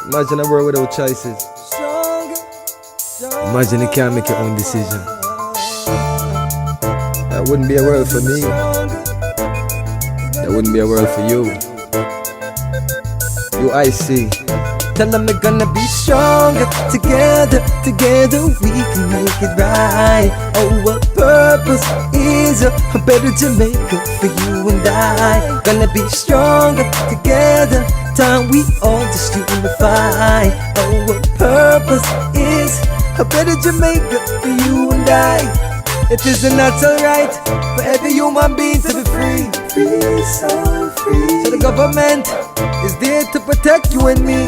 Imagine a world without choices. Imagine you can't make your own decision. That wouldn't be a world for me. That wouldn't be a world for you. You, I see. Tell them we're gonna be stronger. Together we can make it right. Our purpose is a better Jamaica for you and I. Gonna be stronger together. Time we all just unify. Our purpose is a better Jamaica for you and I. It is a natural right for every human being to be free. Free, so free. So the government is there to protect you and me.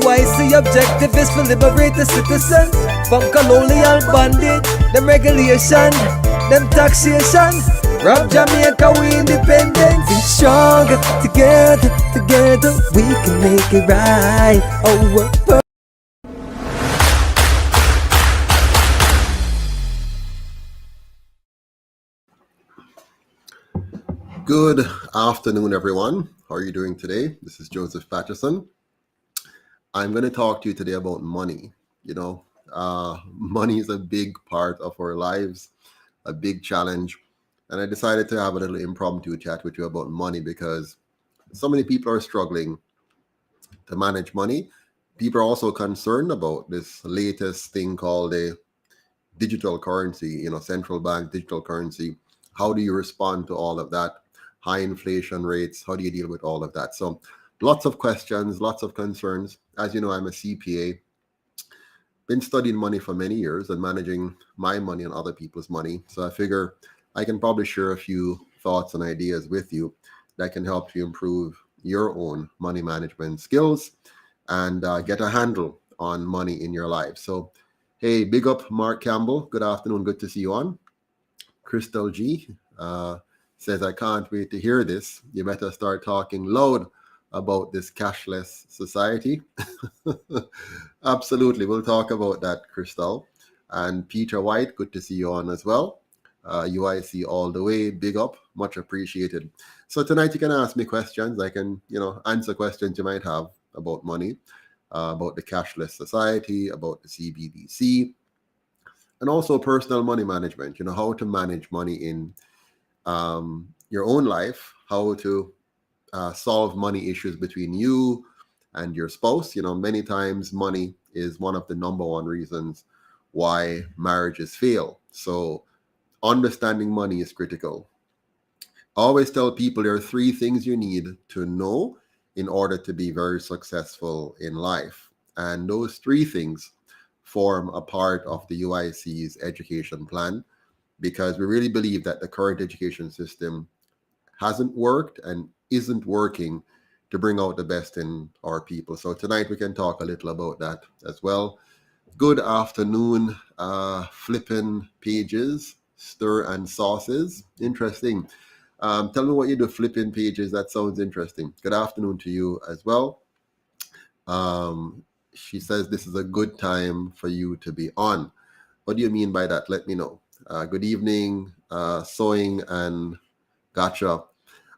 UIC objective is to liberate the citizens from colonial bondage, them regulation, them taxation. Rob Jamaica, we independent. Be stronger together we can make it right. Oh, Good afternoon, everyone. How are you doing today? This is Joseph Patterson. I'm going to talk to you today about money. Money is a big part of our lives, a big challenge. And I decided to have a little impromptu chat with you about money because so many people are struggling to manage money. People are also concerned about this latest thing called a digital currency, central bank digital currency. How do you respond to all of that? High inflation rates, how do you deal with all of that? So lots of questions, lots of concerns. As you know, I'm a CPA, been studying money for many years and managing my money and other people's money. So I figure I can probably share a few thoughts and ideas with you that can help you improve your own money management skills and get a handle on money in your life. So, hey, big up Mark Campbell. Good afternoon. Good to see you on. Crystal G says, I can't wait to hear this. You better start talking loud about this cashless society. Absolutely. We'll talk about that, Crystal. And Peter White, good to see you on as well. UIC all the way, big up, much appreciated. So tonight you can ask me questions. I can, answer questions you might have about money, about the cashless society, about the CBDC, and also personal money management, how to manage money in your own life, how to solve money issues between you and your spouse. Many times money is one of the number one reasons why marriages fail. So understanding money is critical. I always tell people there are three things you need to know in order to be very successful in life. And those three things form a part of the UIC's education plan, because we really believe that the current education system hasn't worked and isn't working to bring out the best in our people. So tonight we can talk a little about that as well. Good afternoon, flipping pages, stir and sauces. Interesting. Tell me what you do, flipping pages. That sounds interesting. Good afternoon to you as well. She says this is a good time for you to be on. What do you mean by that? Let me know. Good evening, Sewing and Gotcha.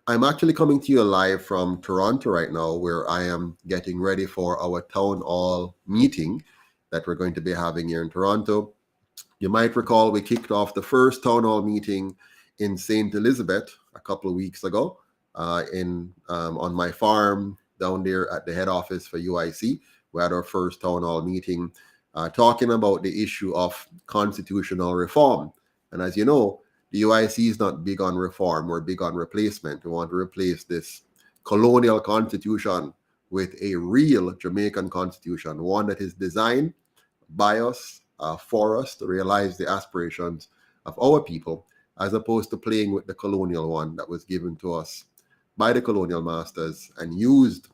I'm actually coming to you live from Toronto right now, where I am getting ready for our town hall meeting that we're going to be having here in Toronto. You might recall we kicked off the first town hall meeting in St. Elizabeth a couple of weeks ago on my farm down there at the head office for UIC. We had our first town hall meeting talking about the issue of constitutional reform. And as you know, the UIC is not big on reform. We're big on replacement. We want to replace this colonial constitution with a real Jamaican constitution, one that is designed by us, for us to realize the aspirations of our people, as opposed to playing with the colonial one that was given to us by the colonial masters and used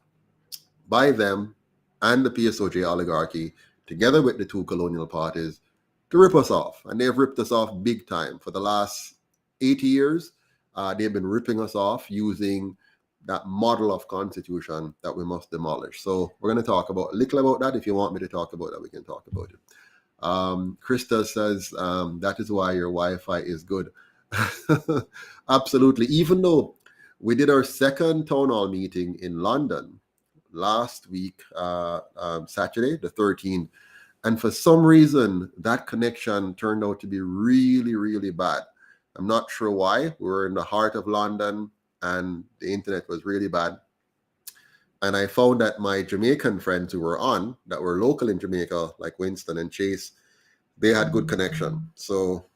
by them and the PSOJ oligarchy, together with the two colonial parties, to rip us off. And they've ripped us off big time. For the last 80 years, they've been ripping us off using that model of constitution that we must demolish. So we're going to talk a little about that. If you want me to talk about that, we can talk about it. Krista says, that is why your Wi-Fi is good. Absolutely. Even though we did our second town hall meeting in London last week, Saturday, the 13th. And for some reason, that connection turned out to be really, really bad. I'm not sure why. We were in the heart of London and the internet was really bad. And I found that my Jamaican friends who were on, that were local in Jamaica, like Winston and Chase, they had good connection. So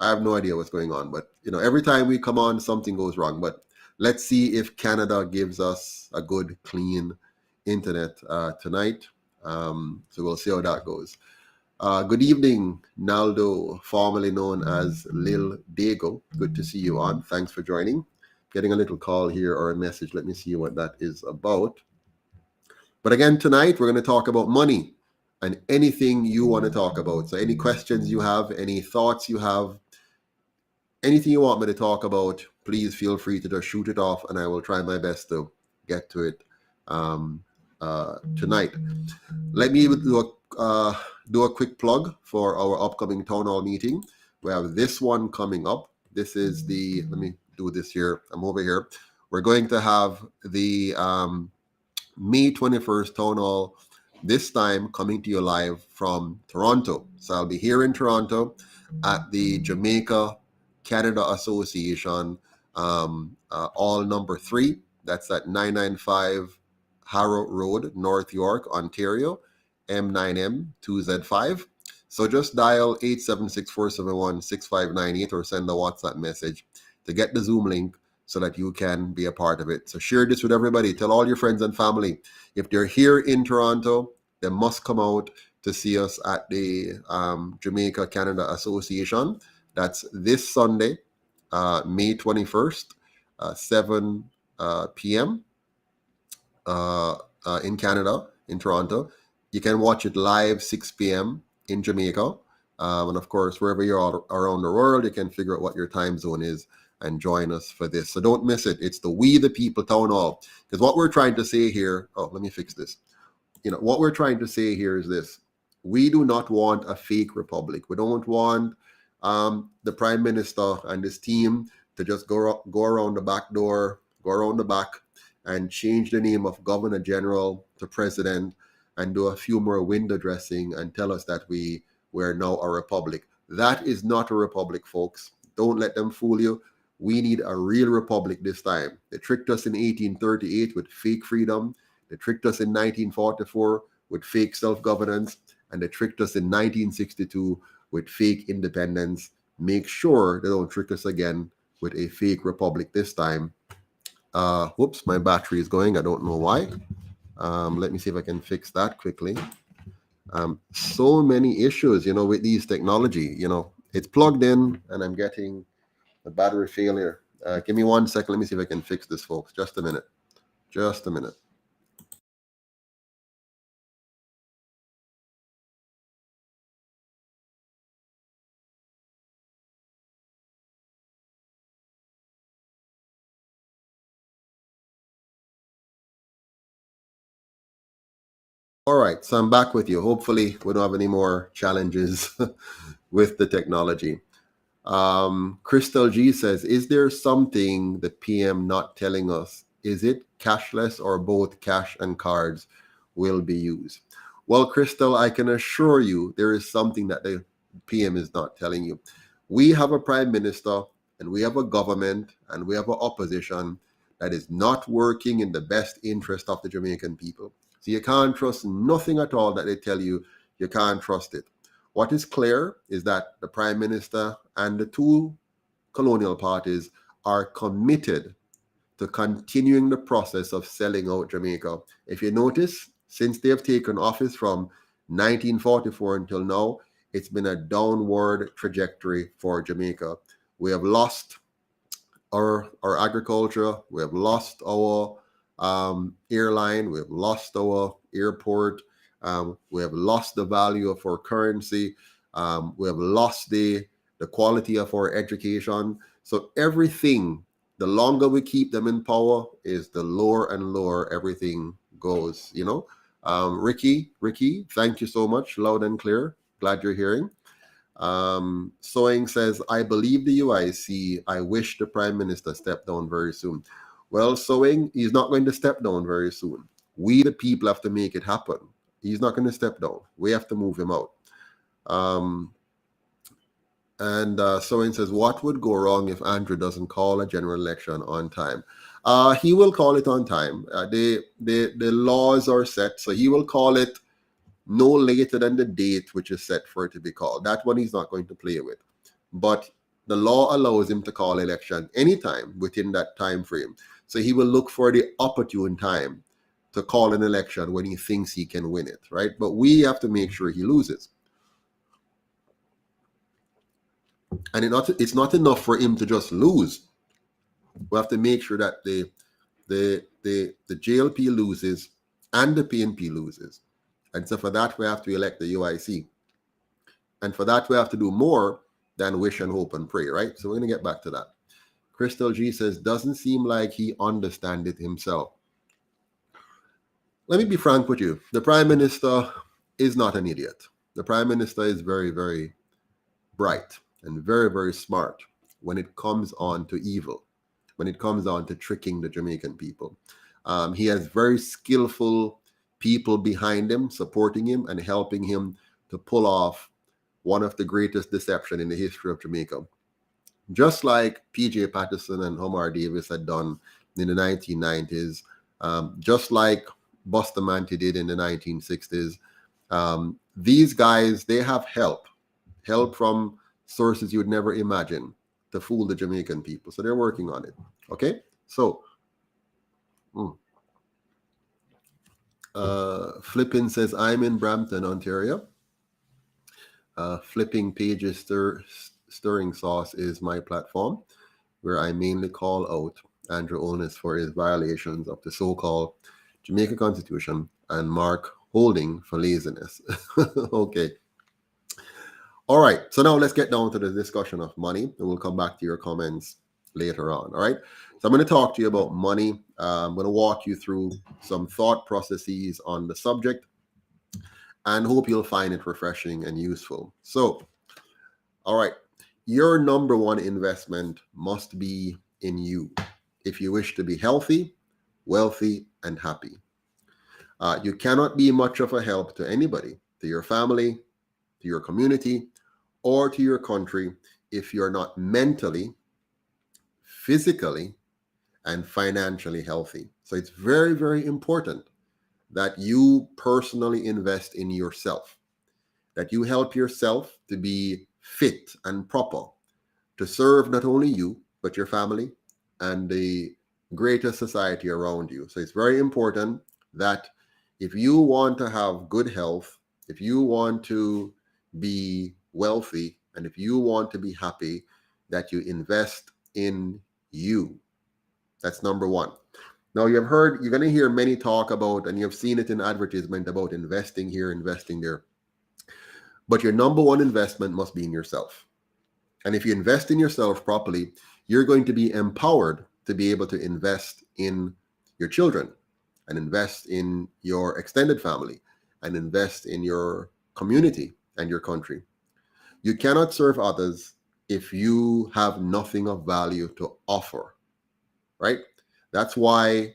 I have no idea what's going on. But, every time we come on, something goes wrong. But let's see if Canada gives us a good, clean internet tonight. So we'll see how that goes. Good evening, Naldo, formerly known as Lil Dago. Good to see you on. Thanks for joining. Getting a little call here or a message. Let me see what that is about. But again, tonight we're going to talk about money and anything you want to talk about. So any questions you have, any thoughts you have, anything you want me to talk about, please feel free to just shoot it off and I will try my best to get to it tonight. Let me do a quick plug for our upcoming town hall meeting. We have this one coming up. This is let me do this here. I'm over here. We're going to have the May 21st town hall, this time coming to you live from Toronto. So I'll be here in Toronto at the Jamaica Canada Association, all number 3. That's at 995 Harrow Road, North York, Ontario, M9M 2Z5. So just dial 876-471-6598 or send a WhatsApp message to get the Zoom link so that you can be a part of it. So share this with everybody. Tell all your friends and family. If they're here in Toronto, they must come out to see us at the Jamaica Canada Association. That's this Sunday, May 21st, 7 p.m. In Canada, in Toronto. You can watch it live 6 p.m. in Jamaica. And of course, wherever you're around the world, you can figure out what your time zone is and join us for this. So don't miss it. It's the We the People Town Hall. Because what we're trying to say here, let me fix this. What we're trying to say here is this. We do not want a fake republic. We don't want the Prime Minister and his team to just go around the back door, go around the back and change the name of Governor General to President and do a few more window dressing and tell us that we're now a republic. That is not a republic, folks. Don't let them fool you. We need a real republic this time. They tricked us in 1838 with fake freedom. They tricked us in 1944 with fake self-governance. And they tricked us in 1962 with fake independence. Make sure they don't trick us again with a fake republic this time. Whoops, my battery is going. I don't know why. Let me see if I can fix that quickly. So many issues, with these technology. It's plugged in and I'm getting a battery failure. Give me 1 second. Let me see if I can fix this, folks. Just a minute. All right, so I'm back with you. Hopefully we don't have any more challenges with the technology. Crystal G says, is there something the PM not telling us? Is it cashless or both cash and cards will be used? Well, Crystal, I can assure you there is something that the PM is not telling you. We have a prime minister and we have a government and we have an opposition that is not working in the best interest of the Jamaican people. So you can't trust nothing at all that they tell you. You can't trust it. What is clear is that the Prime Minister and the two colonial parties are committed to continuing the process of selling out Jamaica. If you notice, since they have taken office from 1944 until now, it's been a downward trajectory for Jamaica. We have lost our agriculture, we have lost our airline, we have lost our airport, we have lost the value of our currency, we have lost the quality of our education. So everything, the longer we keep them in power, is the lower and lower everything goes, Ricky, thank you so much, loud and clear, glad you're hearing. Sewing says, I believe the UIC. I wish the Prime Minister stepped down very soon. Well, Sewing, he's not going to step down very soon. We, the people, have to make it happen. He's not going to step down. We have to move him out. Someone says, what would go wrong if Andrew doesn't call a general election on time? He will call it on time. The laws are set, so he will call it no later than the date which is set for it to be called. That one he's not going to play with. But the law allows him to call election anytime within that time frame. So he will look for the opportune time to call an election when he thinks he can win it, right? But we have to make sure he loses. And it's not enough for him to just lose. We have to make sure that the JLP loses and the PNP loses. And so for that, we have to elect the UIC. And for that, we have to do more than wish and hope and pray, right? So we're going to get back to that. Crystal G says, doesn't seem like he understands it himself. Let me be frank with you. The Prime Minister is not an idiot. The Prime Minister is very, very bright and very, very smart when it comes on to evil, when it comes on to tricking the Jamaican people. He has very skillful people behind him, supporting him and helping him to pull off one of the greatest deception in the history of Jamaica. Just like P.J. Patterson and Omar Davis had done in the 1990s, just like Bustamante did in the 1960s. These guys, they have help from sources you would never imagine to fool the Jamaican people. So they're working on it. Okay? So, Flippin says, I'm in Brampton, Ontario. Flipping Pages Stirring Sauce is my platform, where I mainly call out Andrew Onus for his violations of the so-called Jamaica Constitution and Mark Holding for laziness. Okay. All right. So now let's get down to the discussion of money, and we'll come back to your comments later on. All right. So I'm going to talk to you about money. I'm going to walk you through some thought processes on the subject and hope you'll find it refreshing and useful. So, all right. Your number one investment must be in you if you wish to be healthy, wealthy, and happy. You cannot be much of a help to anybody, to your family, to your community, or to your country if you're not mentally, physically, and financially healthy. So it's very, very important that you personally invest in yourself, that you help yourself to be fit and proper to serve not only you, but your family and the greater society around you. So it's very important that if you want to have good health, if you want to be wealthy, and if you want to be happy, that you invest in you. That's number one. Now you're going to hear many talk about, and you've seen it in advertisement about investing here, investing there. But your number one investment must be in yourself. And if you invest in yourself properly, you're going to be empowered to be able to invest in your children and invest in your extended family and invest in your community and your country. You cannot serve others if you have nothing of value to offer, right? That's why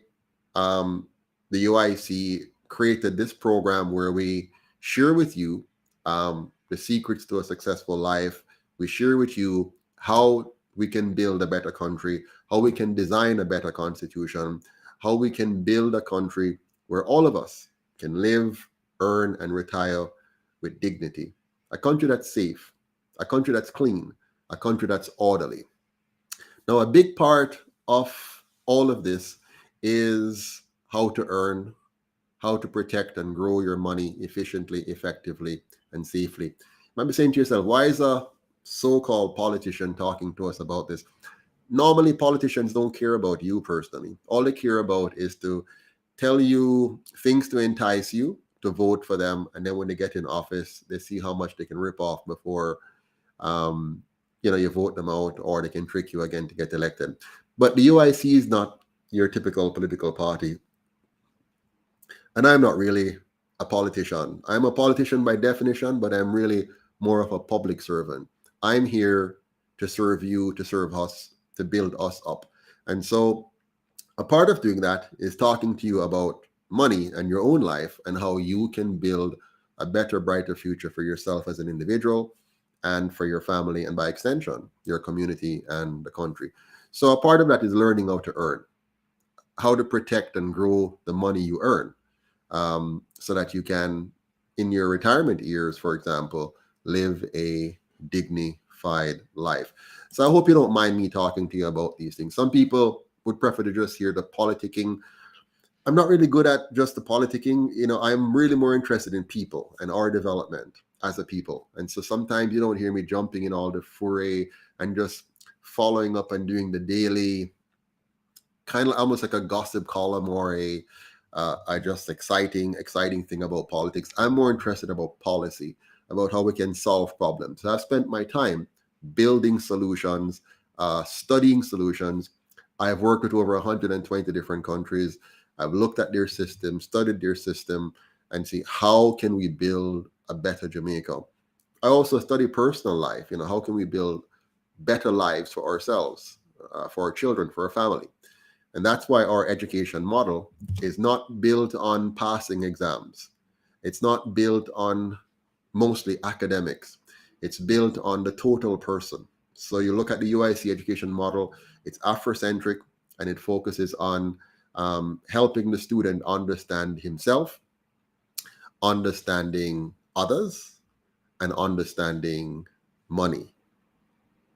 the UIC created this program where we share with you the secrets to a successful life. We share with you how we can build a better country, how we can design a better constitution, how we can build a country where all of us can live, earn, and retire with dignity. A country that's safe, a country that's clean, a country that's orderly. Now, a big part of all of this is how to earn, how to protect and grow your money efficiently, effectively, and safely. You might be saying to yourself, why is a so-called politician talking to us about this? Normally, politicians don't care about you personally. All they care about is to tell you things to entice you to vote for them. And then when they get in office, they see how much they can rip off before you vote them out, or they can trick you again to get elected. But the UIC is not your typical political party. And I'm not really a politician. I'm a politician by definition, but I'm really more of a public servant. I'm here to serve you, to serve us, to build us up. And so a part of doing that is talking to you about money and your own life, and how you can build a better, brighter future for yourself as an individual and for your family, and by extension, your community and the country. So a part of that is learning how to earn, how to protect and grow the money you earn, so that you can, in your retirement years, for example, live a dignified life. So I hope you don't mind me talking to you about these things. Some people would prefer to just hear the politicking. I'm not really good at just the politicking. I'm really more interested in people and our development as a people. And so sometimes you don't hear me jumping in all the foray and just following up and doing the daily, kind of almost like a gossip column or a just exciting thing about politics. I'm more interested about policy, about how we can solve problems. So I've spent my time building solutions, studying solutions. I've worked with over 120 different countries. I've looked at their system, studied their system, and see how can we build a better Jamaica. I also study personal life. How can we build better lives for ourselves, for our children, for our family. And that's why our education model is not built on passing exams. It's not built on mostly academics. It's built on the total person. So you look at the UIC education model, it's Afrocentric, and it focuses on helping the student understand himself, understanding others, and understanding money.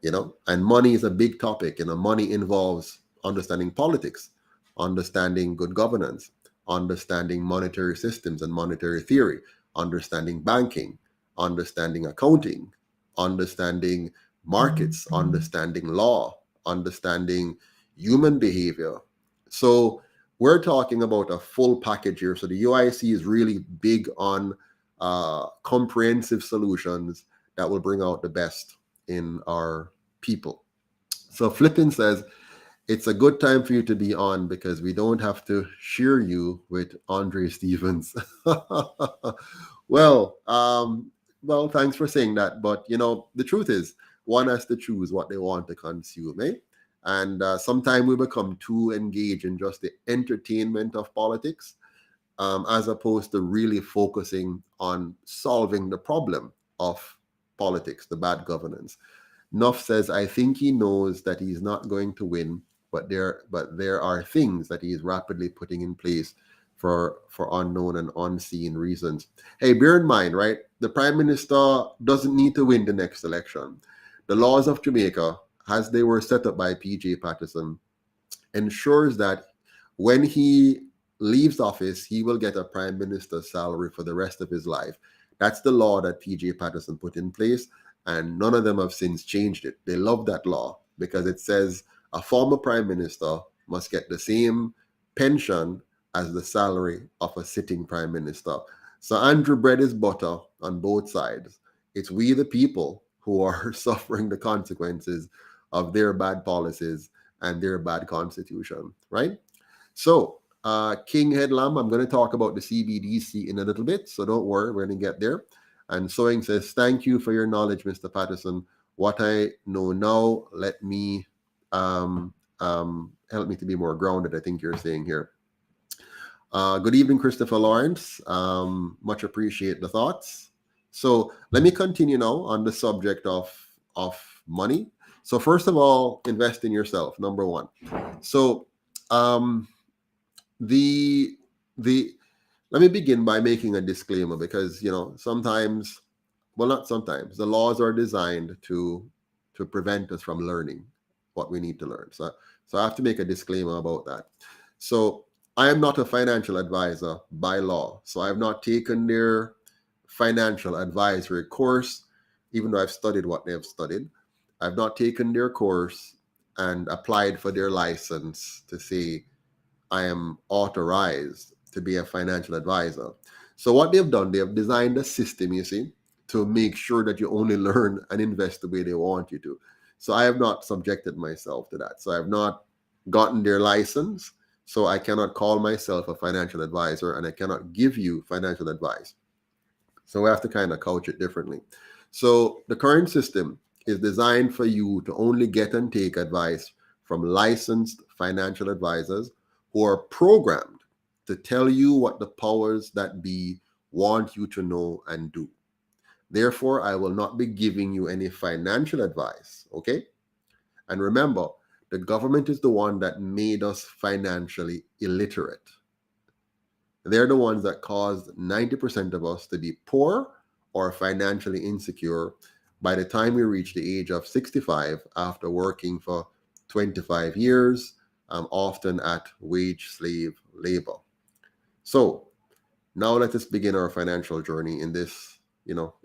And money is a big topic. Money involves understanding politics, understanding good governance, understanding monetary systems and monetary theory, understanding banking, understanding accounting, understanding markets, understanding law, understanding human behavior. So we're talking about a full package here. So the UIC is really big on comprehensive solutions that will bring out the best in our people. So Flippin says, it's a good time for you to be on because we don't have to share you with Andre Stevens. well, thanks for saying that. But, the truth is, one has to choose what they want to consume, eh? And sometimes we become too engaged in just the entertainment of politics, as opposed to really focusing on solving the problem of politics, the bad governance. Nuff says, I think he knows that he's not going to win, but there are things that he is rapidly putting in place for unknown and unseen reasons. Hey, bear in mind, right? The Prime Minister doesn't need to win the next election. The laws of Jamaica, as they were set up by PJ Patterson, ensures that when he leaves office, he will get a Prime Minister's salary for the rest of his life. That's the law that PJ Patterson put in place, and none of them have since changed it. They love that law because it says a former Prime Minister must get the same pension as the salary of a sitting Prime Minister. So Andrew bread is butter on both sides. It's we the people who are suffering the consequences of their bad policies and their bad constitution, right? So King Headlam, I'm going to talk about the CBDC in a little bit, so don't worry, we're going to get there. And Sewing says, thank you for your knowledge, Mr. Patterson. What I know now, let me help me to be more grounded, I think you're saying here. Good evening, Christopher Lawrence. Much appreciate the thoughts. So let me continue now on the subject of money. So first of all, invest in yourself, number one. So let me begin by making a disclaimer because sometimes, well, not sometimes, the laws are designed to prevent us from learning what we need to learn. So I have to make a disclaimer about that. So I am not a financial advisor by law. So I have not taken their financial advisory course, even though I've studied what they have studied. I've not taken their course and applied for their license to say I am authorized to be a financial advisor. So what they've done, they have designed a system, you see, to make sure that you only learn and invest the way they want you to. So I have not subjected myself to that. So I have not gotten their license. So I cannot call myself a financial advisor and I cannot give you financial advice. So we have to kind of couch it differently. So the current system is designed for you to only get and take advice from licensed financial advisors who are programmed to tell you what the powers that be want you to know and do. Therefore, I will not be giving you any financial advice, okay? And remember, the government is the one that made us financially illiterate. They're the ones that caused 90% of us to be poor or financially insecure by the time we reach the age of 65 after working for 25 years, often at wage slave labor. So now let us begin our financial journey in this,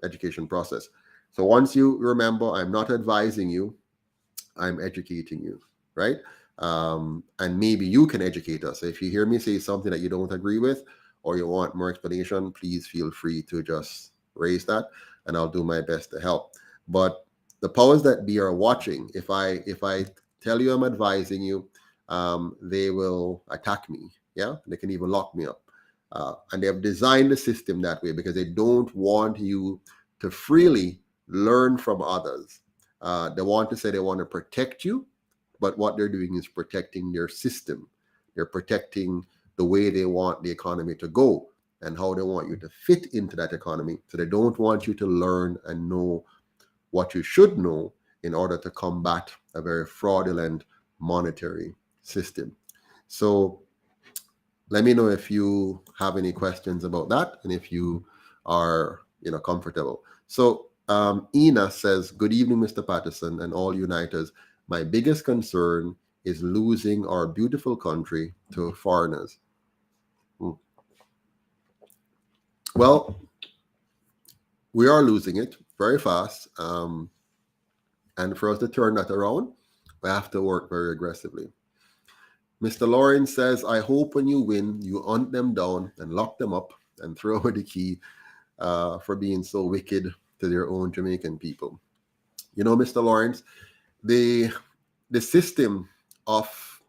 education process. So once you remember, I'm not advising you, I'm educating you, right? And maybe you can educate us. If you hear me say something that you don't agree with or you want more explanation, please feel free to just raise that and I'll do my best to help. But the powers that be are watching. If I tell you I'm advising you, they will attack me. Yeah, they can even lock me up. And they have designed the system that way because they don't want you to freely learn from others. They want to say they want to protect you, but what they're doing is protecting their system. They're protecting the way they want the economy to go and how they want you to fit into that economy. So they don't want you to learn and know what you should know in order to combat a very fraudulent monetary system. So let me know if you have any questions about that and if you are comfortable. So Ina says, good evening, Mr. Patterson and all uniters. My biggest concern is losing our beautiful country to foreigners. Well, we are losing it very fast. And for us to turn that around, we have to work very aggressively. Mr. Lawrence says, I hope when you win, you hunt them down and lock them up and throw away the key for being so wicked to their own Jamaican people. Mr. Lawrence, the system of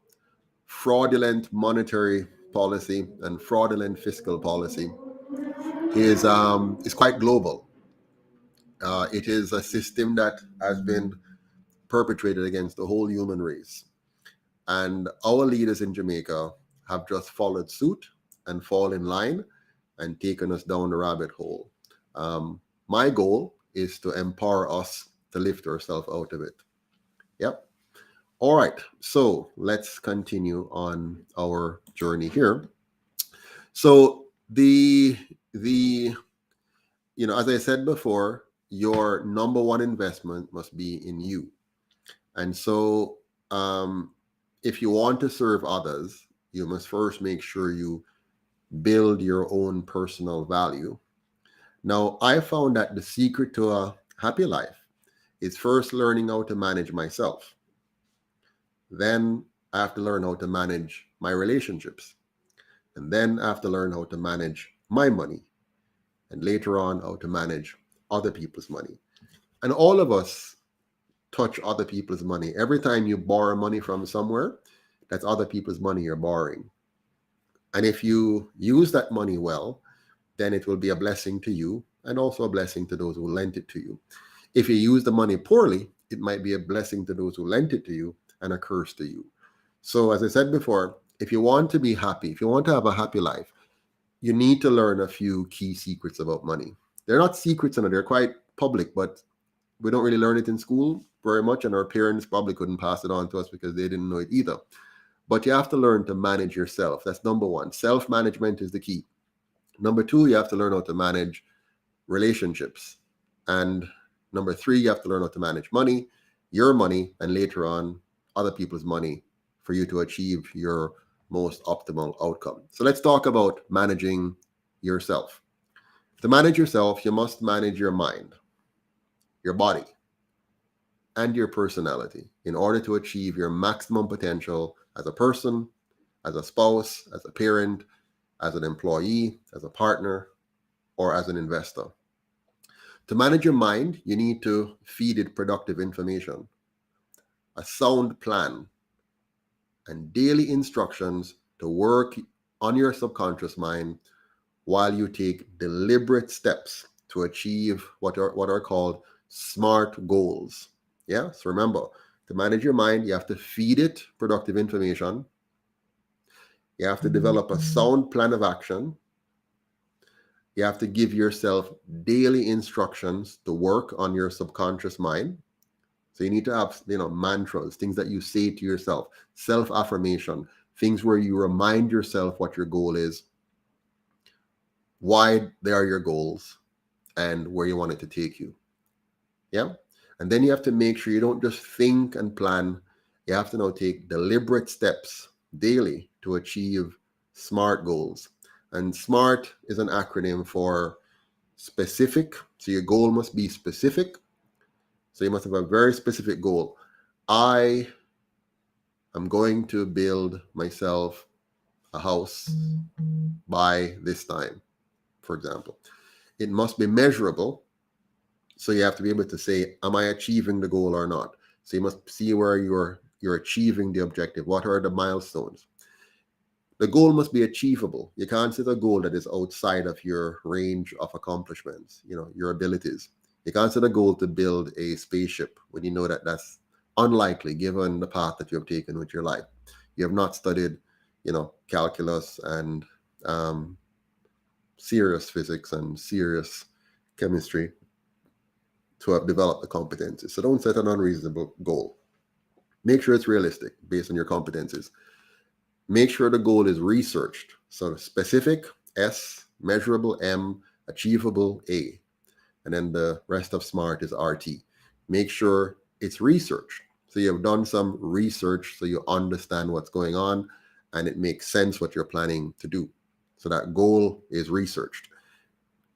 fraudulent monetary policy and fraudulent fiscal policy is quite global. It is a system that has been perpetrated against the whole human race. And our leaders in Jamaica have just followed suit and fall in line and taken us down the rabbit hole. My goal is to empower us to lift ourselves out of it. Yep. All right. So let's continue on our journey here. So as I said before, your number one investment must be in you. And so if you want to serve others, you must first make sure you build your own personal value. Now, I found that the secret to a happy life is first learning how to manage myself. Then I have to learn how to manage my relationships. And then I have to learn how to manage my money. And later on, how to manage other people's money. And all of us touch other people's money. Every time you borrow money from somewhere, that's other people's money you're borrowing. And if you use that money well, then it will be a blessing to you and also a blessing to those who lent it to you. If you use the money poorly, it might be a blessing to those who lent it to you and a curse to you. So as I said before, if you want to be happy, if you want to have a happy life, you need to learn a few key secrets about money. They're not secrets, and they're quite public, but we don't really learn it in school very much, and our parents probably couldn't pass it on to us because they didn't know it either. But you have to learn to manage yourself. That's number one. Self-management is the key. Number two, you have to learn how to manage relationships. And number three, you have to learn how to manage money, your money, and later on, other people's money for you to achieve your most optimal outcome. So let's talk about managing yourself. To manage yourself, you must manage your mind, your body, and your personality in order to achieve your maximum potential as a person, as a spouse, as a parent, as an employee, as a partner, or as an investor. To manage your mind, you need to feed it productive information, a sound plan, and daily instructions to work on your subconscious mind while you take deliberate steps to achieve what are called SMART goals. Yeah, so remember, to manage your mind, you have to feed it productive information. You have to develop a sound plan of action. You have to give yourself daily instructions to work on your subconscious mind. So you need to have, mantras, things that you say to yourself, self-affirmation, things where you remind yourself what your goal is, why they are your goals, and where you want it to take you. Yeah. And then you have to make sure you don't just think and plan. You have to now take deliberate steps daily to achieve SMART goals. And SMART is an acronym for specific. So your goal must be specific. So you must have a very specific goal. I am going to build myself a house by this time, for example. It must be measurable. So you have to be able to say, am I achieving the goal or not? So you must see where you're achieving the objective. What are the milestones? The goal must be achievable. You can't set a goal that is outside of your range of accomplishments, your abilities. You can't set a goal to build a spaceship when you know that that's unlikely given the path that you have taken with your life. You have not studied, calculus and serious physics and serious chemistry to have developed the competencies. So don't set an unreasonable goal. Make sure it's realistic based on your competencies. Make sure the goal is researched. So specific, S, measurable, M, achievable, A. And then the rest of SMART is RT. Make sure it's researched. So you have done some research so you understand what's going on and it makes sense what you're planning to do. So that goal is researched.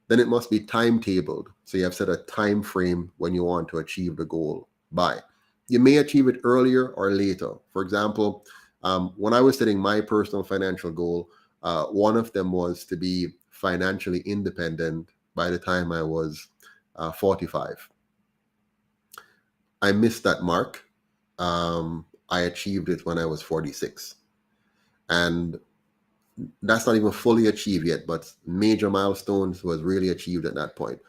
Then it must be timetabled. So you have set a time frame when you want to achieve the goal by. You may achieve it earlier or later. For example, when I was setting my personal financial goal, one of them was to be financially independent by the time I was 45. I missed that mark. I achieved it when I was 46. And that's not even fully achieved yet, but major milestones was really achieved at that point.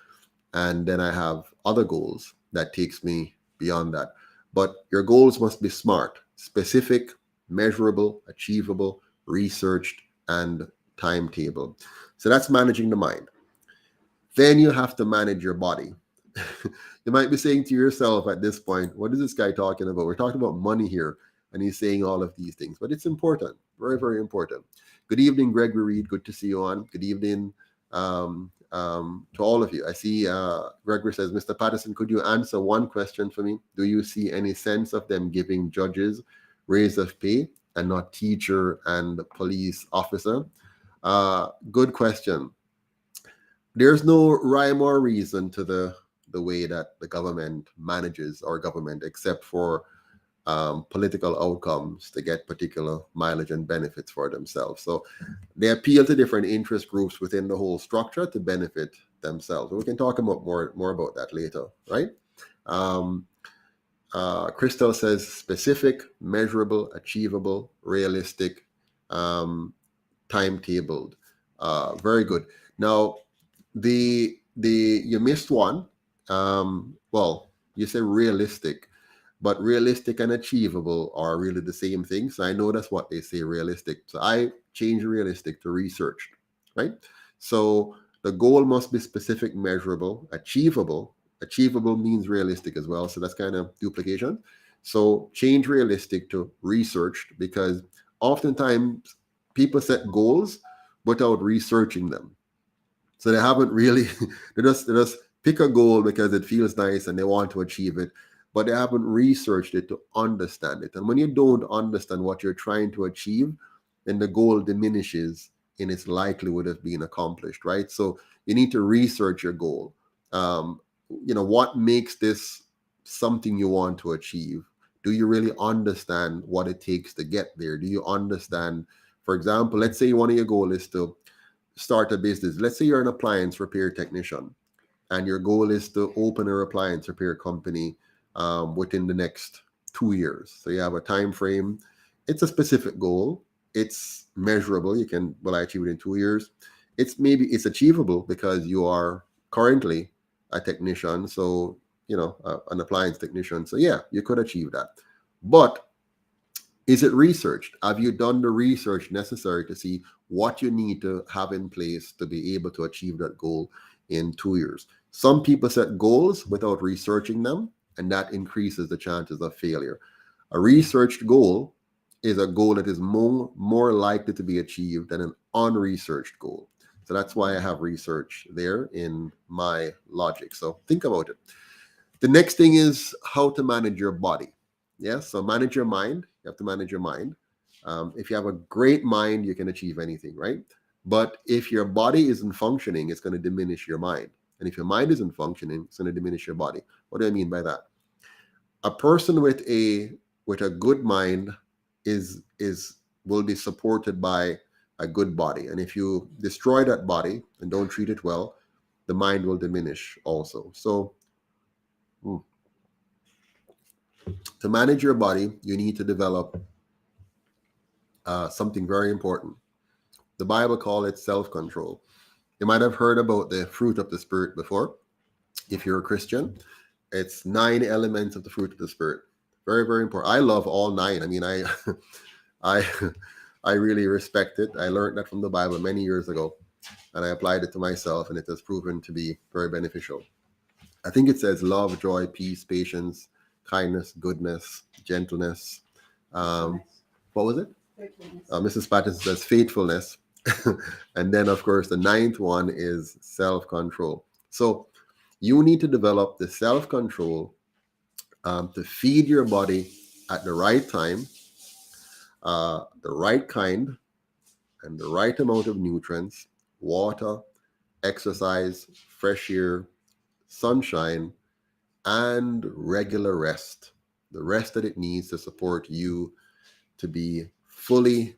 And then I have other goals that takes me beyond that. But your goals must be SMART, specific, measurable, achievable, researched, and timetable. So that's managing the mind. Then you have to manage your body. You might be saying to yourself at this point, what is this guy talking about? We're talking about money here, and he's saying all of these things, but it's important, very, very important. Good evening, Gregory Reed. Good to see you on. Good evening to all of you. I see Gregory says, Mr. Patterson, could you answer one question for me? Do you see any sense of them giving judges raise of pay and not teacher and police officer? Good question. There's no rhyme or reason to the way that the government manages our government, except for political outcomes to get particular mileage and benefits for themselves. So they appeal to different interest groups within the whole structure to benefit themselves. We can talk about more about that later, right? Crystal says specific, measurable, achievable, realistic, timetabled. Very good. Now, you missed one. Well, you say realistic, but realistic and achievable are really the same thing. So I know that's what they say, realistic. So I change realistic to researched, right? So the goal must be specific, measurable, achievable. Achievable means realistic as well. So that's kind of duplication. So change realistic to researched, because oftentimes people set goals without researching them. So they haven't really, they just pick a goal because it feels nice and they want to achieve it, but they haven't researched it to understand it. And when you don't understand what you're trying to achieve, then the goal diminishes in its likelihood of being accomplished, right? So you need to research your goal. What makes this something you want to achieve? Do you really understand what it takes to get there? Do you understand, for example, let's say one of your goals is to start a business. Let's say you're an appliance repair technician and your goal is to open an appliance repair company within the next 2 years. So you have a time frame. It's a specific goal. It's measurable. I achieve it in 2 years. It's achievable because you are currently a technician. So, an appliance technician. So yeah, you could achieve that. But Is it researched? Have you done the research necessary to see what you need to have in place to be able to achieve that goal in 2 years? Some people set goals without researching them, and that increases the chances of failure. A researched goal is a goal that is more likely to be achieved than an unresearched goal. So that's why I have research there in my logic. So think about it. The next thing is how to manage your body. Yes, so manage your mind. You have to manage your mind. If you have a great mind, you can achieve anything, right? But if your body isn't functioning, it's going to diminish your mind. And if your mind isn't functioning, it's going to diminish your body. What do I mean by that? A person with a good mind is will be supported by a good body. And if you destroy that body and don't treat it well, the mind will diminish also. So to manage your body, you need to develop something very important. The Bible calls it self-control. You might have heard about the fruit of the Spirit before. If you're a Christian, it's 9 elements of the fruit of the Spirit. Very, very important. I love all 9. I mean, I I really respect it. I learned that from the Bible many years ago, and I applied it to myself, and it has proven to be very beneficial. I think it says love, joy, peace, patience, kindness, goodness, gentleness. What was it? Mrs. Patterson says faithfulness. And then, of course, the 9th one is self-control. So you need to develop the self-control to feed your body at the right time, the right kind, and the right amount of nutrients, water, exercise, fresh air, sunshine, and regular rest. The rest that it needs to support you to be fully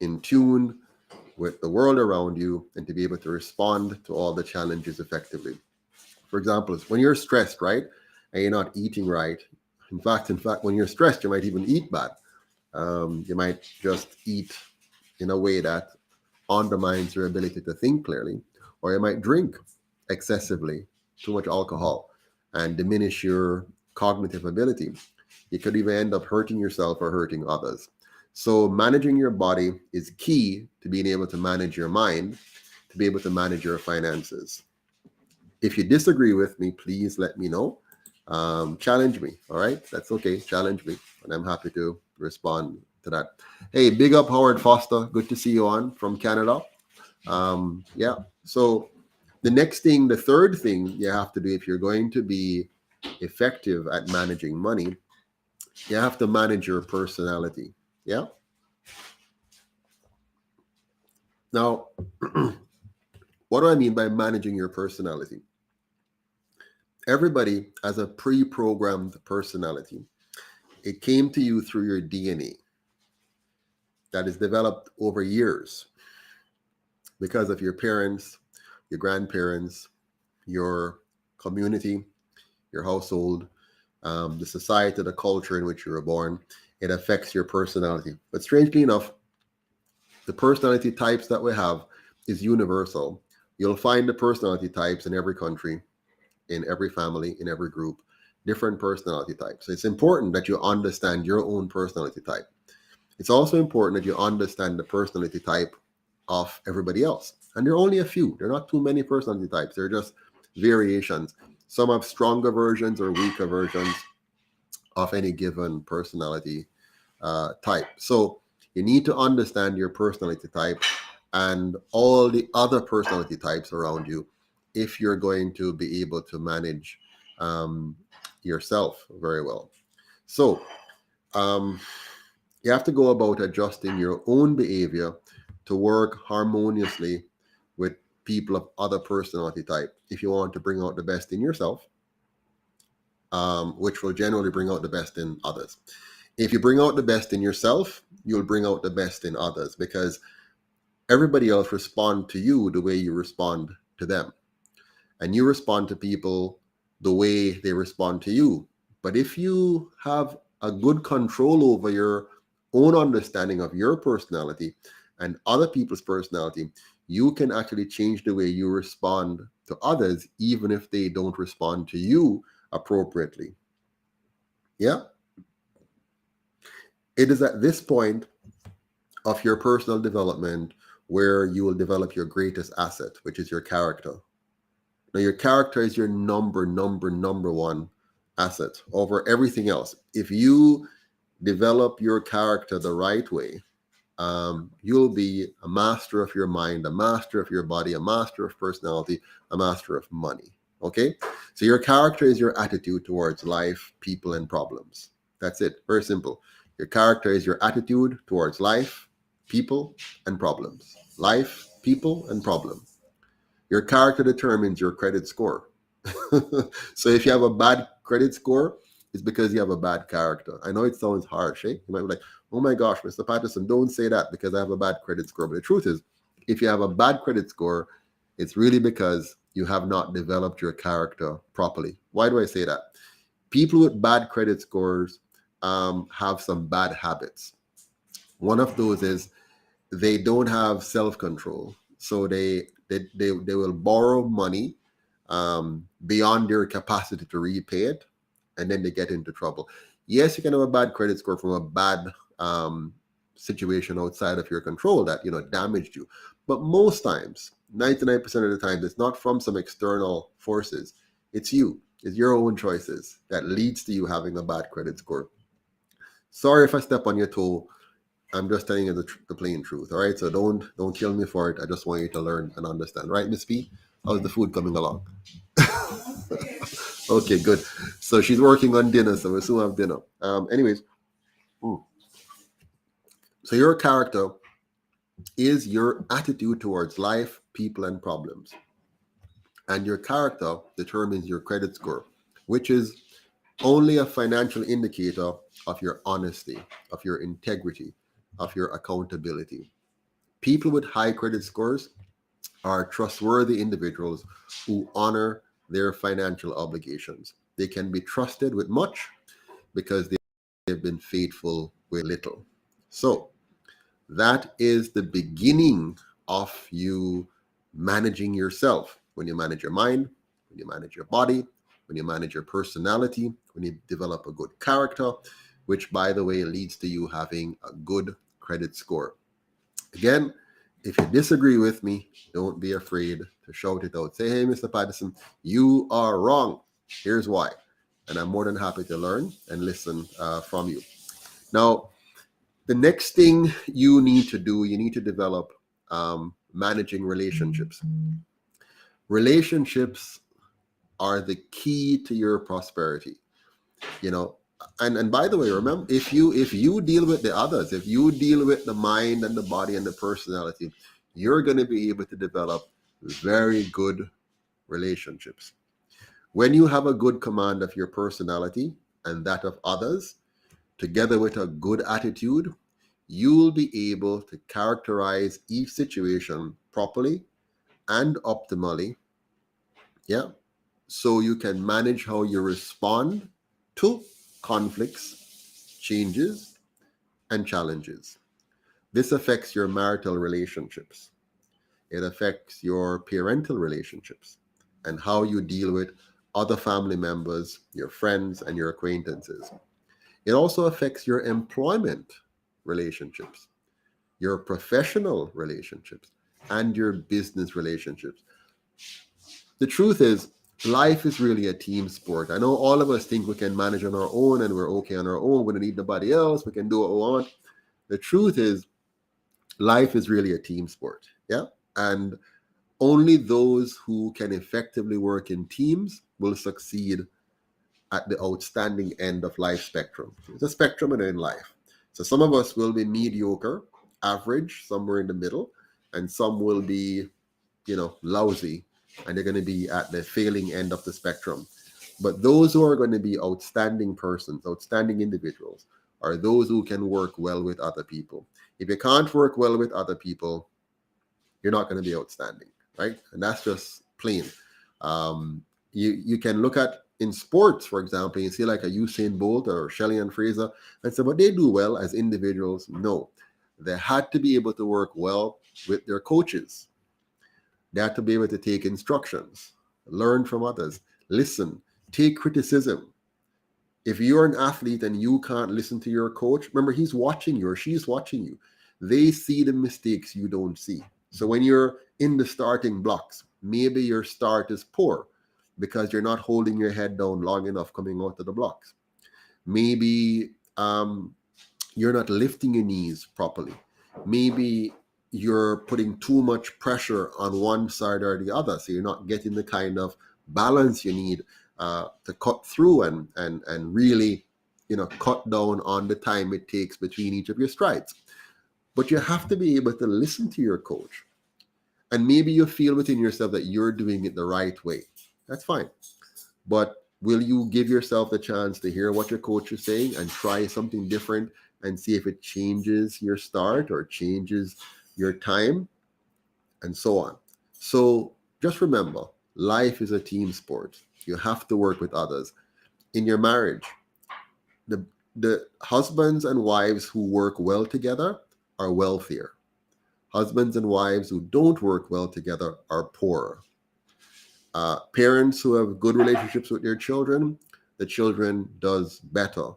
in tune with the world around you and to be able to respond to all the challenges effectively. For example, when you're stressed, right, and you're not eating right, in fact, when you're stressed, you might even eat bad. You might just eat in a way that undermines your ability to think clearly, or you might drink excessively, too much alcohol, and diminish your cognitive ability. You could even end up hurting yourself or hurting others. So managing your body is key to being able to manage your mind, to be able to manage your finances. If you disagree with me, please let me know. Challenge me. All right, that's okay. Challenge me, and I'm happy to respond to that. Hey, big up Howard Foster. Good to see you on from Canada. Yeah. So the next thing, the third thing you have to do if you're going to be effective at managing money, you have to manage your personality. Yeah. Now, what do I mean by managing your personality? Everybody has a pre-programmed personality. It came to you through your DNA that is developed over years because of your parents, your grandparents, your community, your household, the society, the culture in which you were born. It affects your personality. But strangely enough, the personality types that we have is universal. You'll find the personality types in every country, in every family, in every group, different personality types. So it's important that you understand your own personality type. It's also important that you understand the personality type of everybody else. And there are only a few. There are not too many personality types. They're just variations. Some have stronger versions or weaker versions of any given personality type. So you need to understand your personality type and all the other personality types around you if you're going to be able to manage yourself very well. So you have to go about adjusting your own behavior to work harmoniously with people of other personality type if you want to bring out the best in yourself, which will generally bring out the best in others. If you bring out the best in yourself, you'll bring out the best in others because everybody else respond to you the way you respond to them. And you respond to people the way they respond to you. But if you have a good control over your own understanding of your personality and other people's personality, you can actually change the way you respond to others, even if they don't respond to you appropriately. Yeah. It is at this point of your personal development where you will develop your greatest asset, which is your character. Now, your character is your number one asset over everything else. If you develop your character the right way, you'll be a master of your mind, a master of your body, a master of personality, a master of money. Okay? So your character is your attitude towards life, people, and problems. That's it. Very simple. Your character is your attitude towards life, people, and problems. Life, people, and problem. Your character determines your credit score. So if you have a bad credit score, it's because you have a bad character. I know it sounds harsh, eh? You might be like, oh my gosh, Mr. Patterson, don't say that because I have a bad credit score. But the truth is, if you have a bad credit score, it's really because you have not developed your character properly. Why do I say that? People with bad credit scores have some bad habits. One of those is they don't have self-control. So they will borrow money beyond their capacity to repay it, and then they get into trouble. Yes, you can have a bad credit score from a bad situation outside of your control that damaged you, but most times, 99% of the time, it's not from some external forces. It's you. It's your own choices that leads to you having a bad credit score. Sorry if I step on your toe. I'm just telling you the plain truth. All right, so don't kill me for it. I just want you to learn and understand. Right, Miss P? How's the food coming along? Okay, good. So she's working on dinner, so we'll soon have dinner. Anyways, so your character is your attitude towards life, people, and problems, and your character determines your credit score, which is only a financial indicator of your honesty, of your integrity, of your accountability. People with high credit scores are trustworthy individuals who honor their financial obligations. They can be trusted with much because they've been faithful with little. So, that is the beginning of you managing yourself. When you manage your mind, when you manage your body, when you manage your personality, when you develop a good character, which, by the way, leads to you having a good credit score. Again, if you disagree with me, don't be afraid to shout it out. Say, hey, Mr. Patterson, you are wrong. Here's why. And I'm more than happy to learn and listen from you. Now, the next thing you need to do, you need to develop managing relationships. Relationships are the key to your prosperity. And by the way, remember, if you deal with the others, if you deal with the mind and the body and the personality, you're going to be able to develop very good relationships. When you have a good command of your personality and that of others, together with a good attitude, you'll be able to characterize each situation properly and optimally. Yeah. So you can manage how you respond to conflicts, changes, and challenges. This affects your marital relationships. It affects your parental relationships and how you deal with other family members, your friends, and your acquaintances. It also affects your employment relationships, your professional relationships, and your business relationships. The truth is, life is really a team sport. I know all of us think we can manage on our own and we're okay on our own. We don't need nobody else. We can do what we want. The truth is, life is really a team sport. Yeah. And only those who can effectively work in teams will succeed at the outstanding end of life spectrum. It's a spectrum in life. So some of us will be mediocre, average, somewhere in the middle, and some will be, lousy, and they're going to be at the failing end of the spectrum. But those who are going to be outstanding persons, outstanding individuals, are those who can work well with other people. If you can't work well with other people, you're not going to be outstanding, right? And that's just plain. You can look at in sports, for example, you see like a Usain Bolt or Shelley and Fraser and say, but they do well as individuals. No, they had to be able to work well with their coaches. They had to be able to take instructions, learn from others, listen, take criticism, If you're an athlete and you can't listen to your coach, remember he's watching you or she's watching you. They see the mistakes you don't see. So when you're in the starting blocks, maybe your start is poor because you're not holding your head down long enough coming out of the blocks. Maybe you're not lifting your knees properly. Maybe you're putting too much pressure on one side or the other, so you're not getting the kind of balance you need to cut through and really, cut down on the time it takes between each of your strides. But you have to be able to listen to your coach, and maybe you feel within yourself that you're doing it the right way. That's fine. But will you give yourself the chance to hear what your coach is saying and try something different and see if it changes your start or changes your time and so on? So just remember, life is a team sport. You have to work with others. In your marriage, the husbands and wives who work well together are wealthier. Husbands and wives who don't work well together are poorer. Parents who have good relationships with their children, the children does better.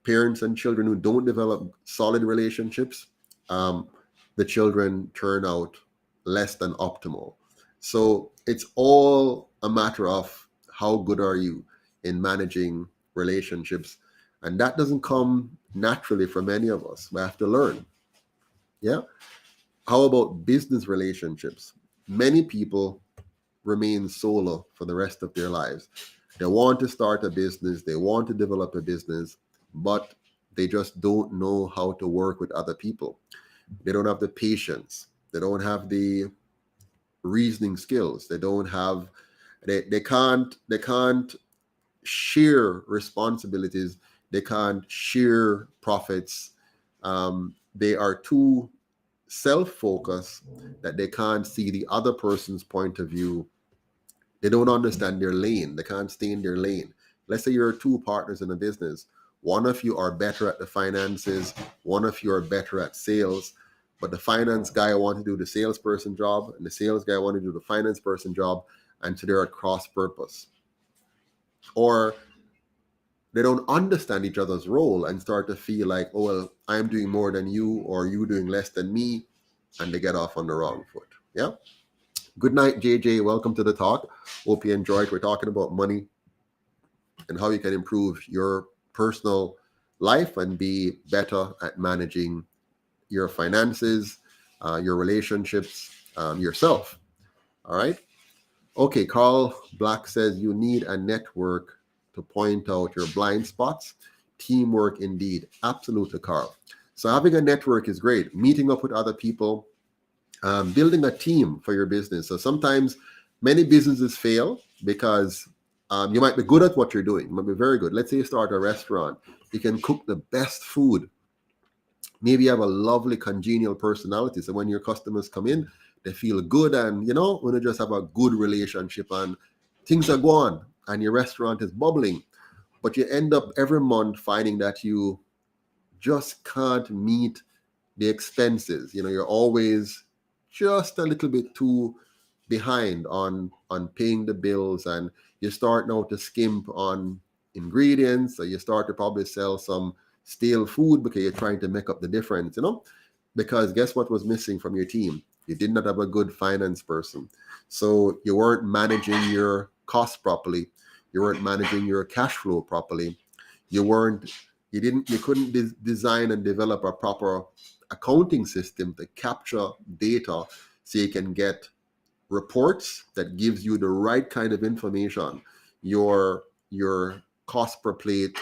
Parents and children who don't develop solid relationships, the children turn out less than optimal. So it's all a matter of how good are you in managing relationships, and that doesn't come naturally for many of us. We have to learn. Yeah. How about business relationships? Many people remain solo for the rest of their lives. They want to start a business, they want to develop a business, but they just don't know how to work with other people. They don't have the patience. They don't have the reasoning skills. They can't share responsibilities. They can't share profits. They are too self-focused that they can't see the other person's point of view. They don't understand their lane. They can't stay in their lane. Let's say you're two partners in a business. One of you are better at the finances. One of you are better at sales. But the finance guy wants to do the salesperson job, and the sales guy wants to do the finance person job, and so they're at cross purpose. Or they don't understand each other's role and start to feel like, oh, well, I'm doing more than you, or you doing less than me, and they get off on the wrong foot. Yeah. Good night, JJ. Welcome to the talk. Hope you enjoyed. We're talking about money and how you can improve your personal life and be better at managing your finances, your relationships, yourself. All right. Okay. Carl Black says you need a network to point out your blind spots. Teamwork indeed. Absolutely, Carl. So having a network is great. Meeting up with other people, building a team for your business. So sometimes many businesses fail because you might be good at what you're doing. You might be very good. Let's say you start a restaurant. You can cook the best food. Maybe you have a lovely congenial personality. So when your customers come in, they feel good, and when you just have a good relationship and things are going and your restaurant is bubbling. But you end up every month finding that you just can't meet the expenses. You're always just a little bit too behind on paying the bills, and you start now to skimp on ingredients, so you start to probably sell some stale food because you're trying to make up the difference, because guess what was missing from your team? You did not have a good finance person. So you weren't managing your costs properly. You weren't managing your cash flow properly. You couldn't design and develop a proper accounting system to capture data so you can get reports that gives you the right kind of information, your cost per plate,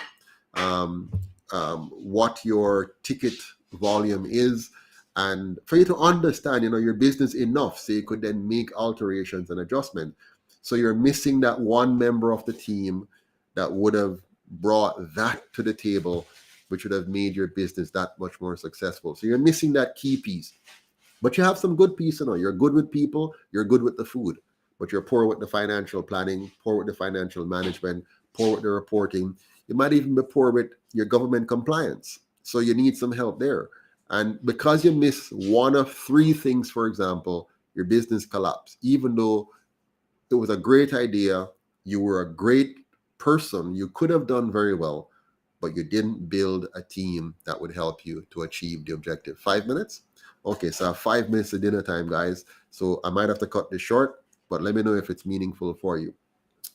what your ticket volume is, and for you to understand your business enough so you could then make alterations and adjustments. So you're missing that one member of the team that would have brought that to the table, which would have made your business that much more successful. So you're missing that key piece. But you have some good piece. You're good with people, you're good with the food, but you're poor with the financial planning, poor with the financial management, poor with the reporting. You might even be poor with your government compliance. So you need some help there. And because you miss one of three things, for example, your business collapse. Even though it was a great idea, you were a great person, you could have done very well, but you didn't build a team that would help you to achieve the objective. 5 minutes? Okay, so I have 5 minutes to dinner time, guys. So I might have to cut this short, but let me know if it's meaningful for you.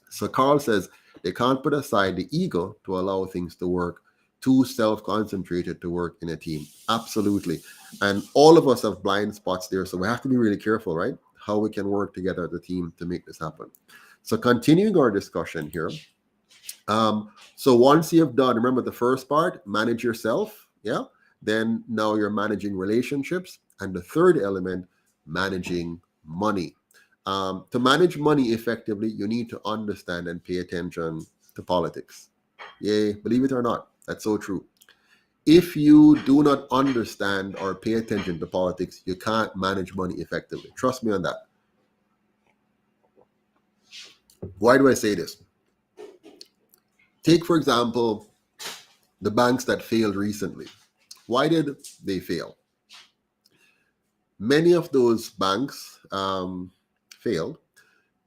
So Carl says they can't put aside the ego to allow things to work, too self-concentrated to work in a team. Absolutely. And all of us have blind spots there, so we have to be really careful, right? How we can work together as a team to make this happen. So continuing our discussion here. So once you have done, remember the first part, manage yourself, yeah? Then now you're managing relationships. And the third element, managing money. To manage money effectively, you need to understand and pay attention to politics. Yay, believe it or not, that's so true. If you do not understand or pay attention to politics, you can't manage money effectively. Trust me on that. Why do I say this? Take, for example, the banks that failed recently. Why did they fail? Many of those banks failed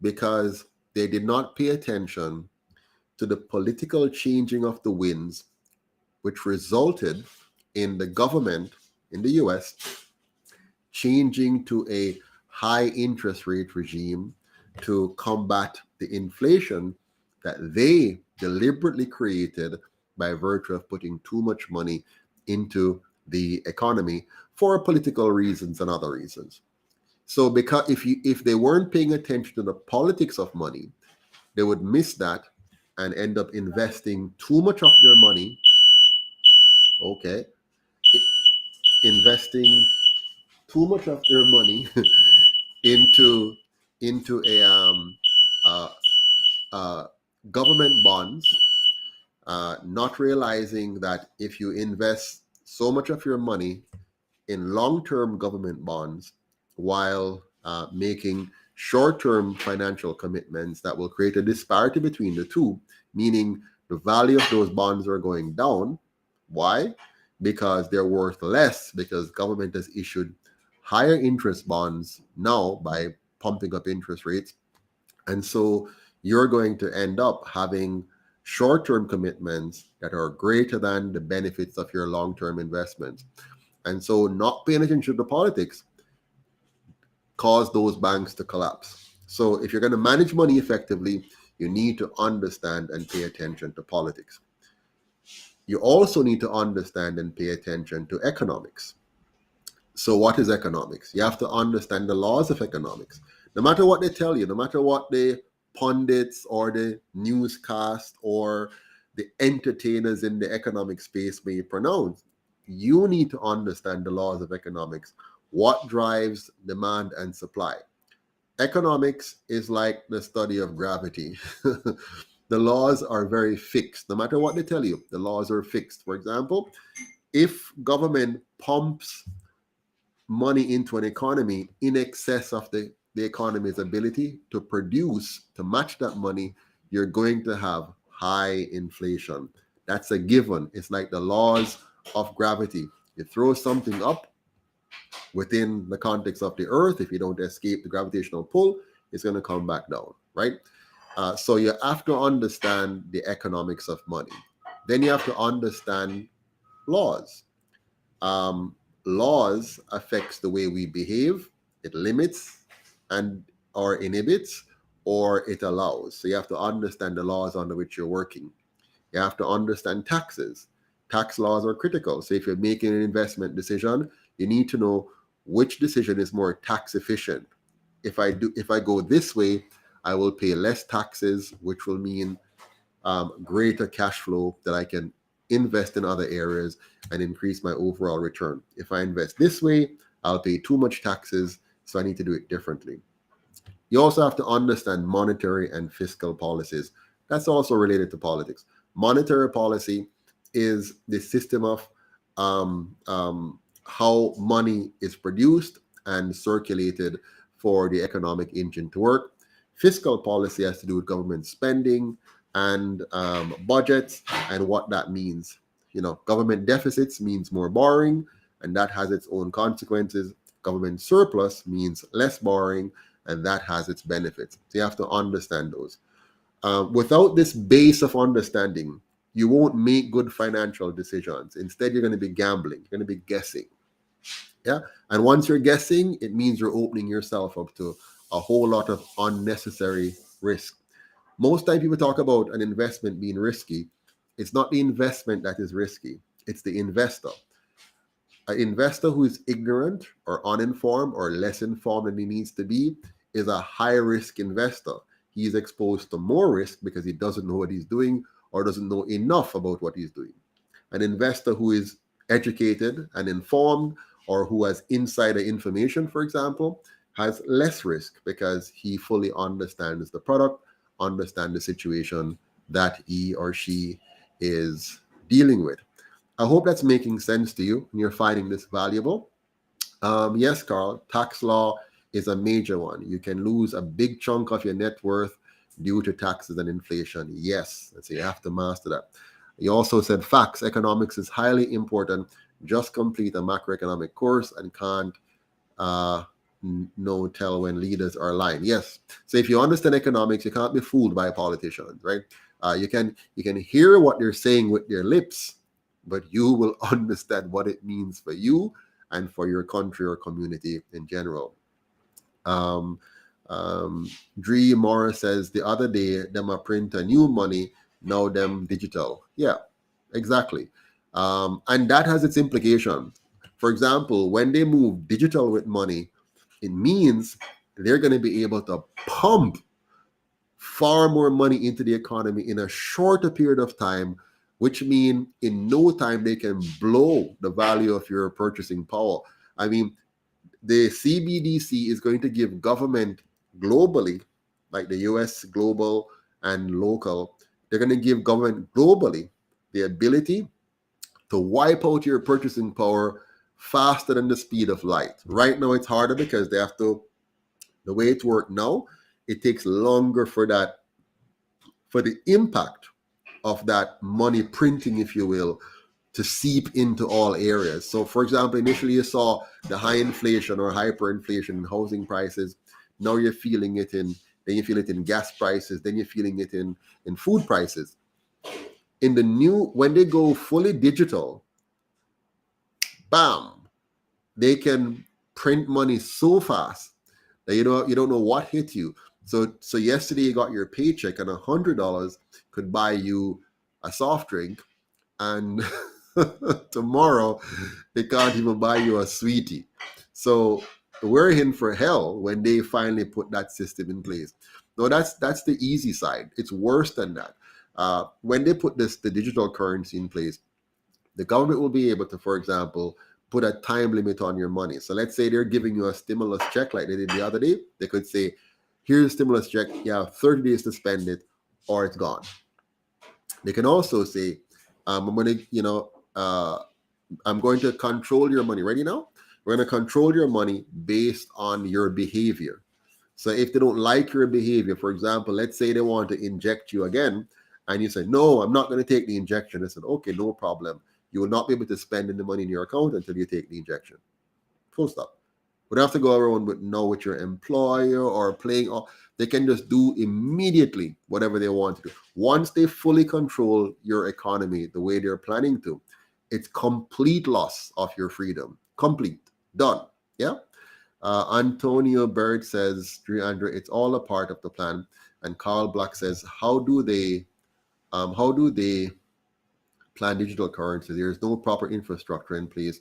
because they did not pay attention to the political changing of the winds, which resulted in the government in the US changing to a high interest rate regime to combat the inflation that they deliberately created by virtue of putting too much money into the economy for political reasons and other reasons. So because if they weren't paying attention to the politics of money, they would miss that and end up investing too much of their money, okay, investing too much of their money into uh, government bonds, not realizing that if you invest so much of your money in long-term government bonds while making short-term financial commitments, that will create a disparity between the two, meaning the value of those bonds are going down. Why? Because they're worth less, because government has issued higher interest bonds now by pumping up interest rates. And so you're going to end up having short-term commitments that are greater than the benefits of your long-term investments. And so not paying attention to politics caused those banks to collapse. So if you're going to manage money effectively, you need to understand and pay attention to politics. You also need to understand and pay attention to economics. So what is economics? You have to understand the laws of economics. No matter what they tell you, no matter what the pundits or the newscast or the entertainers in the economic space may pronounce, you need to understand the laws of economics. What drives demand and supply? Economics is like the study of gravity. The laws are very fixed. No matter what they tell you, the laws are fixed. For example, if government pumps money into an economy in excess of the economy's ability to produce, to match that money, you're going to have high inflation. That's a given. It's like the laws of gravity. You throw something up within the context of the earth, if you don't escape the gravitational pull, it's going to come back down, right? So you have to understand the economics of money. Then you have to understand laws. Laws affects the way we behave. It limits and or inhibits, or it allows. So you have to understand the laws under which you're working. You have to understand taxes. Tax laws are critical. So if you're making an investment decision, you need to know which decision is more tax efficient. If I go this way, I will pay less taxes, which will mean greater cash flow that I can invest in other areas and increase my overall return. If I invest this way, I'll pay too much taxes, so I need to do it differently. You also have to understand monetary and fiscal policies. That's also related to politics. Monetary policy is the system of how money is produced and circulated for the economic engine to work. Fiscal policy has to do with government spending and budgets and what that means. You know, government deficits means more borrowing, and that has its own consequences. Government surplus means less borrowing, and that has its benefits. So you have to understand those. Without this base of understanding, you won't make good financial decisions. Instead, you're going to be gambling. You're going to be guessing. Yeah. And once you're guessing, it means you're opening yourself up to a whole lot of unnecessary risk. Most time people talk about an investment being risky. It's not the investment that is risky. It's the investor. An investor who is ignorant or uninformed or less informed than he needs to be is a high risk investor. He's exposed to more risk because he doesn't know what he's doing or doesn't know enough about what he's doing. An investor who is educated and informed or who has insider information, for example, has less risk because he fully understands the product, understands the situation that he or she is dealing with. I hope that's making sense to you and you're finding this valuable. Yes, Carl, tax law is a major one. You can lose a big chunk of your net worth due to taxes and inflation. Yes, so you have to master that. You also said facts. Economics is highly important. Just complete a macroeconomic course and can't no tell when leaders are lying. Yes. So if you understand economics, you can't be fooled by politicians, right? You can hear what they're saying with their lips, but you will understand what it means for you and for your country or community in general. Dree Morris says the other day them a print a new money, now them digital. Yeah, exactly. And that has its implication. For example, when they move digital with money, it means they're going to be able to pump far more money into the economy in a shorter period of time, which means in no time they can blow the value of your purchasing power. I mean, the CBDC is going to give government globally, like the US global and local, they're going to give government globally the ability to wipe out your purchasing power faster than the speed of light. Right now, it's harder because they have to, the way it works now, it takes longer for that, for the impact of that money printing, if you will, to seep into all areas. So, for example, initially you saw the high inflation or hyperinflation in housing prices. Now you're feeling it in, then you feel it in gas prices, then you're feeling it in food prices. In the new, when they go fully digital, bam, they can print money so fast that you don't know what hit you. So yesterday you got your paycheck and $100 could buy you a soft drink, and tomorrow they can't even buy you a sweetie. So we're in for hell when they finally put that system in place. No, that's the easy side. It's worse than that. When they put the digital currency in place, the government will be able to, for example, put a time limit on your money. So let's say they're giving you a stimulus check like they did the other day. They could say, here's a stimulus check. You have 30 days to spend it or it's gone. They can also say, I'm going to, I'm going to control your money. Ready now? We're going to control your money based on your behavior. So if they don't like your behavior, for example, let's say they want to inject you again, and you say, no, I'm not going to take the injection. They said, okay, no problem. You will not be able to spend the money in your account until you take the injection. Full stop. We don't have to go around with your employer or playing. They can just do immediately whatever they want to do. Once they fully control your economy the way they're planning to, it's complete loss of your freedom. Complete. Done. Yeah. Antonio Bird says, Andrew, it's all a part of the plan. And Carl Black says, how do they plan digital currency? There's no proper infrastructure in place.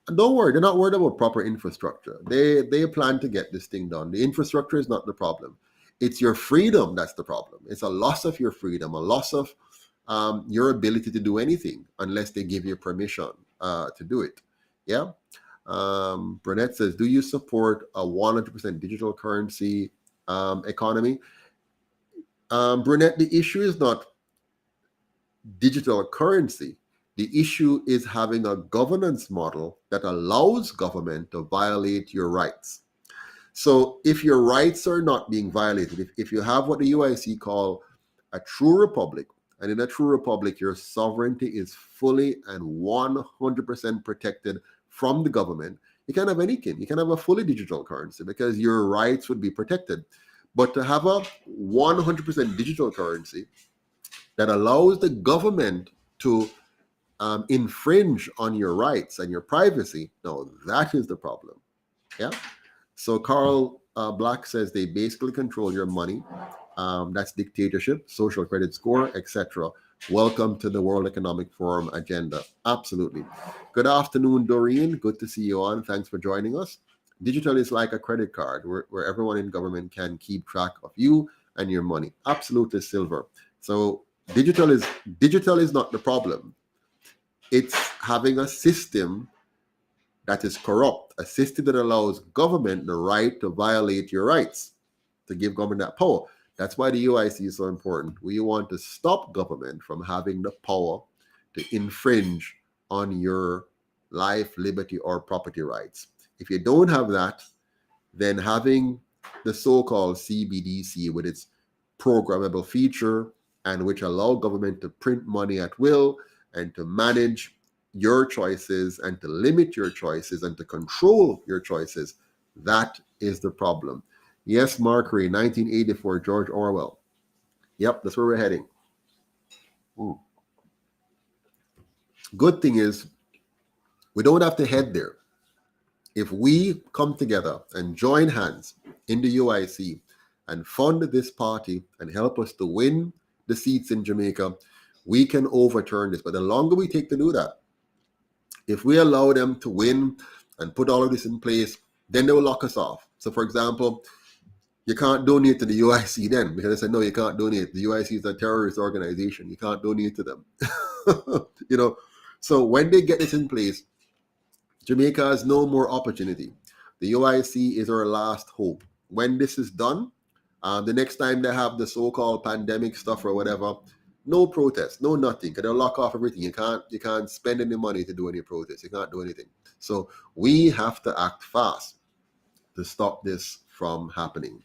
And don't worry, they're not worried about proper infrastructure. They plan to get this thing done. The infrastructure is not the problem. It's your freedom that's the problem. It's a loss of your freedom, a loss of your ability to do anything unless they give you permission to do it. Yeah. Burnett says, do you support a 100% digital currency economy? Burnett, the issue is not digital currency. The issue is having a governance model that allows government to violate your rights. So if your rights are not being violated, if you have what the UIC call a true republic, and in a true republic, your sovereignty is fully and 100% protected from the government, you can't have anything. You can have a fully digital currency because your rights would be protected. But to have a 100% digital currency that allows the government to infringe on your rights and your privacy, no, that is the problem. Yeah. So Carl Black says they basically control your money. That's dictatorship, social credit score, etc. Welcome to the World Economic Forum agenda. Absolutely. Good afternoon, Doreen. Good to see you on. Thanks for joining us. Digital is like a credit card where everyone in government can keep track of you and your money. Absolutely, Silver. So digital is not the problem. It's having a system that is corrupt, a system that allows government the right to violate your rights, to give government that power. That's why the UIC is so important. We want to stop government from having the power to infringe on your life, liberty, or property rights. If you don't have that, then having the so-called CBDC with its programmable feature and which allow government to print money at will and to manage your choices and to limit your choices and to control your choices, that is the problem. Yes, Markery, 1984, George Orwell. Yep, that's where we're heading. Ooh. Good thing is, we don't have to head there. If we come together and join hands in the UIC and fund this party and help us to win the seats in Jamaica, we can overturn this. But the longer we take to do that, if we allow them to win and put all of this in place, then they will lock us off. So, for example, you can't donate to the UIC then, because I said, no, you can't donate. The UIC is a terrorist organization. You can't donate to them. So when they get this in place, Jamaica has no more opportunity. The UIC is our last hope. When this is done, the next time they have the so-called pandemic stuff or whatever, no protest, no nothing. Because they'll lock off everything. You can't spend any money to do any protest. You can't do anything. So we have to act fast to stop this from happening.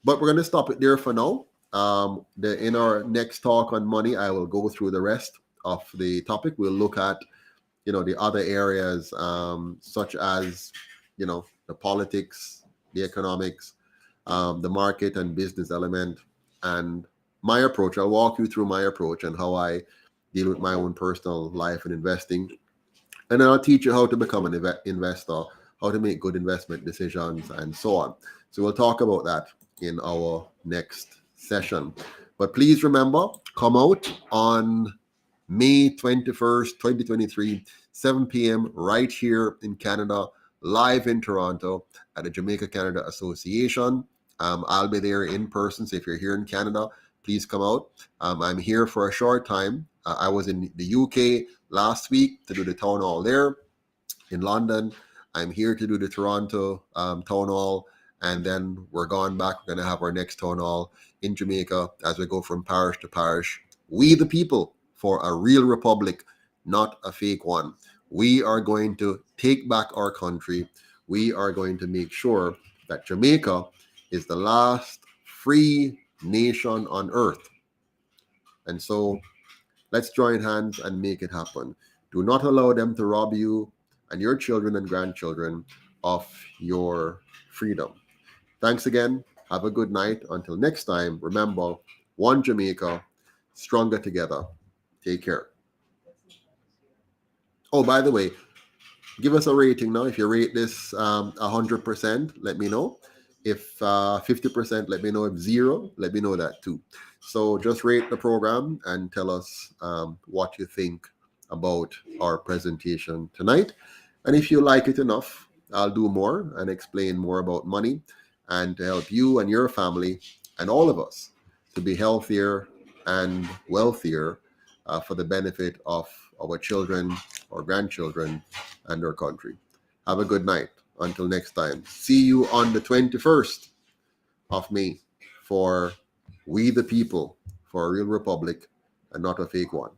But we're going to stop it there for now. In our next talk on money, I will go through the rest of the topic. We'll look at, the other areas, such as, the politics, the economics, the market and business element, and my approach. I'll walk you through my approach and how I deal with my own personal life and investing. And then I'll teach you how to become an investor, how to make good investment decisions, and so on. So we'll talk about that in our next session. But please remember, come out on May 21st, 2023, 7 p.m. right here in Canada, live in Toronto at the Jamaica Canada Association. I'll be there in person. So if you're here in Canada, please come out. I'm here for a short time. I was in the UK last week to do the town hall there in London. I'm here to do the Toronto town hall. And then we're gone back. We're going to have our next town hall in Jamaica as we go from parish to parish. We the people for a real republic, not a fake one. We are going to take back our country. We are going to make sure that Jamaica is the last free nation on earth. And so let's join hands and make it happen. Do not allow them to rob you and your children and grandchildren of your freedom. Thanks again. Have a good night. Until next time, remember, one Jamaica, stronger together. Take care. Oh, by the way, give us a rating now. If you rate this 100%, let me know. If 50%, let me know. If 0, let me know that too. So just rate the program and tell us what you think about our presentation tonight. And if you like it enough, I'll do more and explain more about money and to help you and your family and all of us to be healthier and wealthier for the benefit of our children, our grandchildren, and our country. Have a good night. Until next time. See you on the 21st of May for We the People, for a real republic and not a fake one.